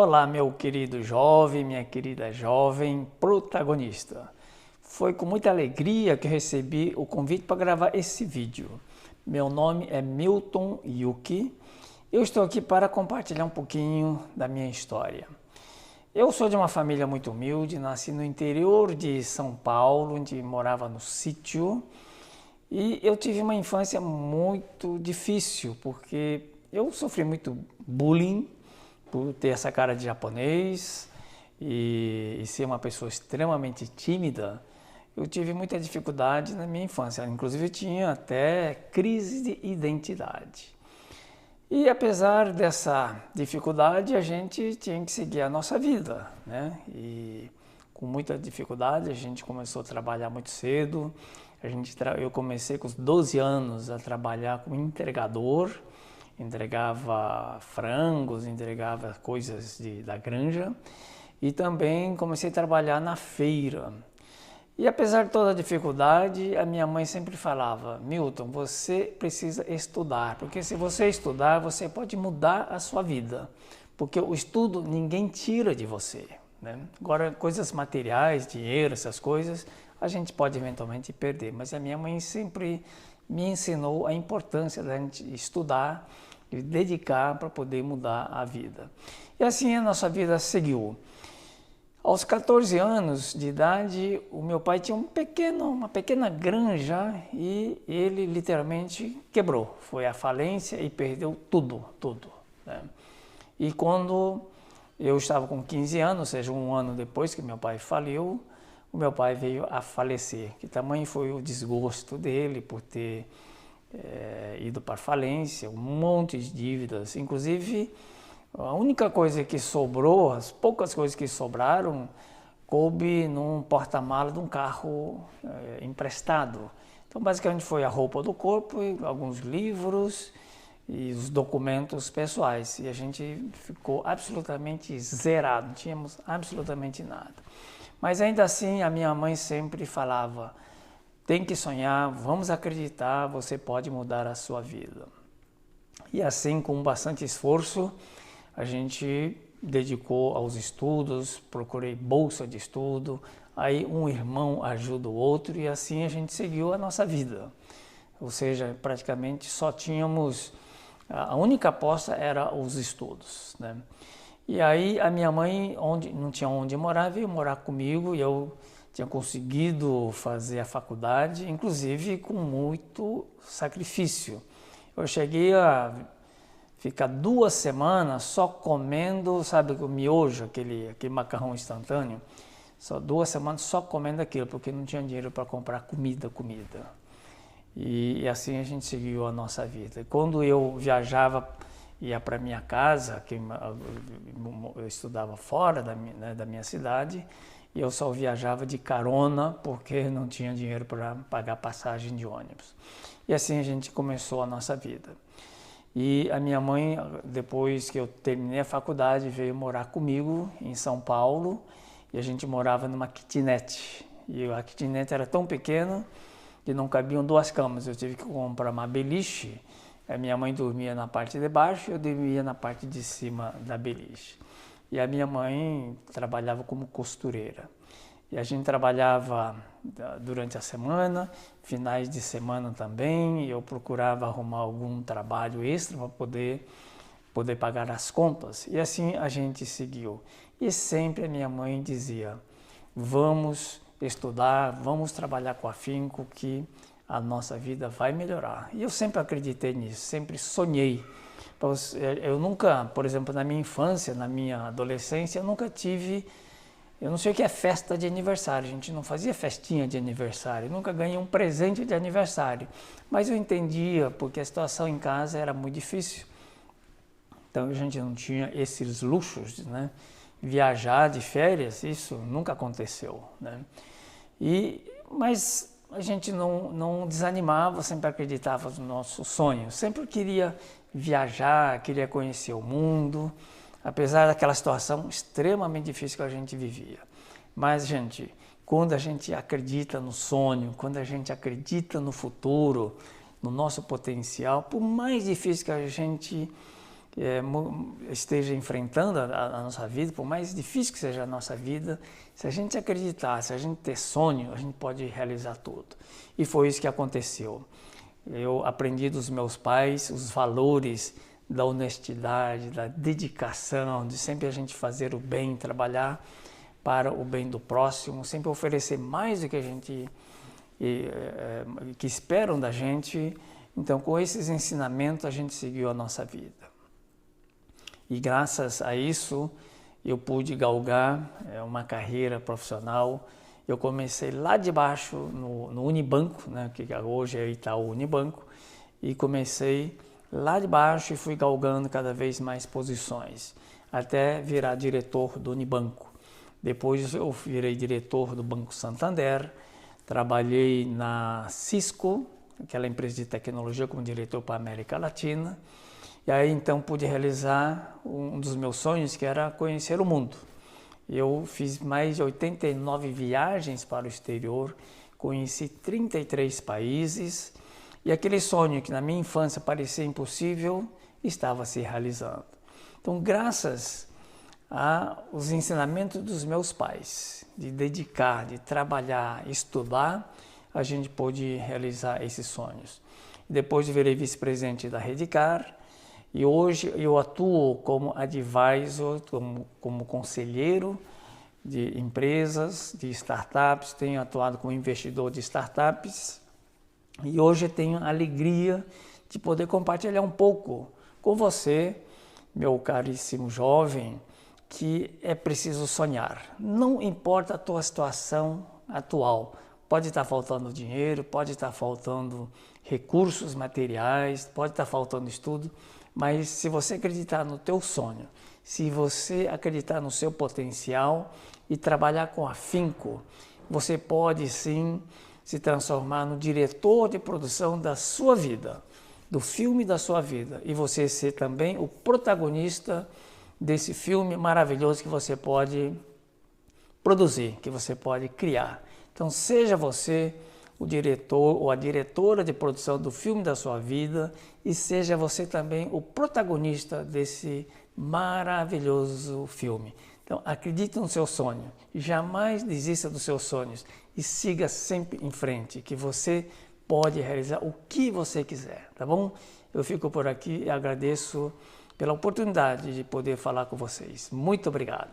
Olá, meu querido jovem, minha querida jovem protagonista. Foi com muita alegria que eu recebi o convite para gravar esse vídeo. Meu nome é Milton Yuki. Eu estou aqui para compartilhar um pouquinho da minha história. Eu sou de uma família muito humilde, nasci no interior de São Paulo, onde morava no sítio. E eu tive uma infância muito difícil, porque eu sofri muito bullying por ter essa cara de japonês e ser uma pessoa extremamente tímida. Eu tive muita dificuldade na minha infância, inclusive eu tinha até crise de identidade. E apesar dessa dificuldade, a gente tinha que seguir a nossa vida, né? E com muita dificuldade, a gente começou a trabalhar muito cedo. Eu comecei com os 12 anos a trabalhar como entregador, entregava frangos, entregava coisas da granja e também comecei a trabalhar na feira. E apesar de toda a dificuldade, a minha mãe sempre falava: Milton, você precisa estudar, porque se você estudar, você pode mudar a sua vida, porque o estudo ninguém tira de você, né? Agora, coisas materiais, dinheiro, essas coisas, a gente pode eventualmente perder, mas a minha mãe sempre me ensinou a importância da gente estudar e dedicar para poder mudar a vida. E assim a nossa vida seguiu. Aos 14 anos de idade, o meu pai tinha uma pequena granja e ele literalmente quebrou. Foi à falência e perdeu tudo, né? E quando eu estava com 15 anos, ou seja, um ano depois que meu pai faliu, o meu pai veio a falecer. Que tamanho foi o desgosto dele por ter ido para falência, um monte de dívidas, inclusive a única coisa que sobrou, as poucas coisas que sobraram, coube num porta-malas de um carro emprestado. Então basicamente foi a roupa do corpo, alguns livros e os documentos pessoais, e a gente ficou absolutamente zerado, não tínhamos absolutamente nada. Mas ainda assim a minha mãe sempre falava: tem que sonhar, vamos acreditar, você pode mudar a sua vida. E assim, com bastante esforço, a gente dedicou aos estudos, procurei bolsa de estudo, aí um irmão ajuda o outro e assim a gente seguiu a nossa vida. Ou seja, praticamente só tínhamos, a única aposta era os estudos, né? E aí a minha mãe, não tinha onde morar, veio morar comigo e eu tinha conseguido fazer a faculdade, inclusive com muito sacrifício. Eu cheguei a ficar 2 semanas só comendo, sabe, o miojo, aquele macarrão instantâneo, só 2 semanas só comendo aquilo, porque não tinha dinheiro para comprar comida. E assim a gente seguiu a nossa vida. Quando eu viajava, ia para minha casa, que eu estudava fora da minha cidade, e eu só viajava de carona porque não tinha dinheiro para pagar passagem de ônibus. E assim a gente começou a nossa vida. E a minha mãe, depois que eu terminei a faculdade, veio morar comigo em São Paulo, e a gente morava numa kitnet. E a kitnet era tão pequena que não cabiam 2 camas. Eu tive que comprar uma beliche. A minha mãe dormia na parte de baixo e eu dormia na parte de cima da beliche. E a minha mãe trabalhava como costureira. E a gente trabalhava durante a semana, finais de semana também, e eu procurava arrumar algum trabalho extra para poder pagar as contas. E assim a gente seguiu. E sempre a minha mãe dizia: vamos estudar, vamos trabalhar com afinco que a nossa vida vai melhorar. E eu sempre acreditei nisso, sempre sonhei. Eu nunca, por exemplo, na minha infância, na minha adolescência, eu nunca tive, eu não sei o que é festa de aniversário, a gente não fazia festinha de aniversário, eu nunca ganhei um presente de aniversário, mas eu entendia porque a situação em casa era muito difícil. Então a gente não tinha esses luxos, né? Viajar de férias, isso nunca aconteceu, né? Mas a gente não desanimava, sempre acreditava no nosso sonho, sempre queria viajar, queria conhecer o mundo, apesar daquela situação extremamente difícil que a gente vivia. Mas, gente, quando a gente acredita no sonho, quando a gente acredita no futuro, no nosso potencial, por mais difícil que a gente esteja enfrentando a nossa vida, por mais difícil que seja a nossa vida, se a gente acreditar, se a gente ter sonho, a gente pode realizar tudo. E foi isso que aconteceu. Eu aprendi dos meus pais os valores da honestidade, da dedicação, de sempre a gente fazer o bem, trabalhar para o bem do próximo, sempre oferecer mais do que a gente que esperam da gente. Então, com esses ensinamentos, a gente seguiu a nossa vida. E graças a isso, eu pude galgar uma carreira profissional. Eu comecei lá de baixo, no Unibanco, né, que hoje é Itaú Unibanco, e comecei lá de baixo e fui galgando cada vez mais posições, até virar diretor do Unibanco. Depois eu virei diretor do Banco Santander, trabalhei na Cisco, aquela empresa de tecnologia, como diretor para a América Latina. E aí então pude realizar um dos meus sonhos, que era conhecer o mundo. Eu fiz mais de 89 viagens para o exterior, conheci 33 países, e aquele sonho que na minha infância parecia impossível, estava se realizando. Então, graças aos ensinamentos dos meus pais, de dedicar, de trabalhar, estudar, a gente pôde realizar esses sonhos. Depois virei vice-presidente da Reddicar, e hoje eu atuo como advisor, como conselheiro de empresas, de startups, tenho atuado como investidor de startups, e hoje eu tenho a alegria de poder compartilhar um pouco com você, meu caríssimo jovem, que é preciso sonhar. Não importa a tua situação atual, pode estar faltando dinheiro, pode estar faltando recursos materiais, pode estar faltando estudo, mas se você acreditar no teu sonho, se você acreditar no seu potencial e trabalhar com afinco, você pode sim se transformar no diretor de produção da sua vida, do filme da sua vida, e você ser também o protagonista desse filme maravilhoso que você pode produzir, que você pode criar. Então seja você o diretor ou a diretora de produção do filme da sua vida e seja você também o protagonista desse maravilhoso filme. Então acredite no seu sonho, jamais desista dos seus sonhos e siga sempre em frente, que você pode realizar o que você quiser, tá bom? Eu fico por aqui e agradeço pela oportunidade de poder falar com vocês. Muito obrigado.